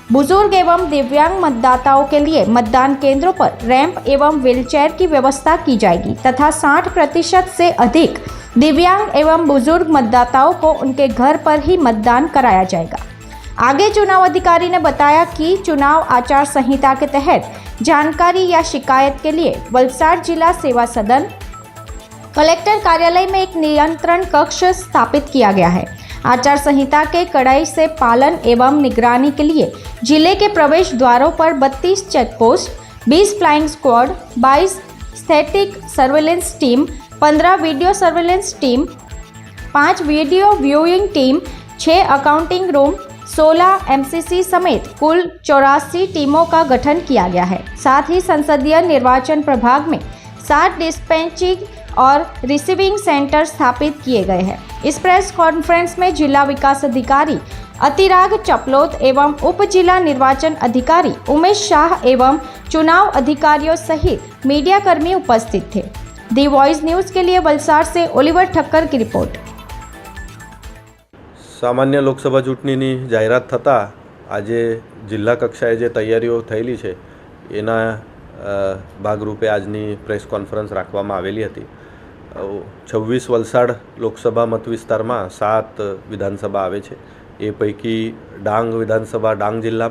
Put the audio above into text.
बुजुर्ग एवं दिव्यांग मतदाताओं के लिए मतदान केंद्रों पर रैंप एवं व्हीलचेयर की व्यवस्था की जाएगी तथा 60% से अधिक दिव्यांग एवं बुजुर्ग मतदाताओं को उनके घर पर ही मतदान कराया जाएगा। आगे चुनाव अधिकारी ने बताया कि चुनाव आचार संहिता के तहत जानकारी या शिकायत के लिए वलसाड जिला सेवा सदन कलेक्टर कार्यालय में एक नियंत्रण कक्ष स्थापित किया गया है। आचार संहिता के कड़ाई से पालन एवं निगरानी के लिए जिले के प्रवेश द्वारों पर 32 checkpost, 20 flying squad, 22 static surveillance team, 15 video surveillance team, 5 video viewing team, 6 accounting room, 16 MCC समेत कुल 84 टीमों का गठन किया गया है। साथ ही संसदीय निर्वाचन प्रभाग में 7 डिस्पैचिंग और रिसीविंग सेंटर स्थापित किए गए हैं। इस प्रेस कॉन्फ्रेंस में जिला विकास अधिकारी अतिराग चपलोत एवं उप जिला निर्वाचन अधिकारी उमेश शाह एवं चुनाव अधिकारियों सहित मीडिया कर्मी उपस्थित थे। दी वॉइस न्यूज के लिए वलसाड से ओलिवर ठक्कर की रिपोर्ट। सामान्य लोकसभा चूंटણીની જાહેરાત થતાં આજે જિલ્લા કક્ષાએ જે તૈયારીઓ થયેલી છે એના ભાગરૂપે આજની પ્રેસ કોન્ફરન્સ રાખવામાં આવેલી હતી। 26 વલસાડ લોકસભા મત વિસ્તારમાં 7 વિધાનસભા આવે છે। એ પૈકી ડાંગ વિધાનસભા ડાંગ જિલ્લામાં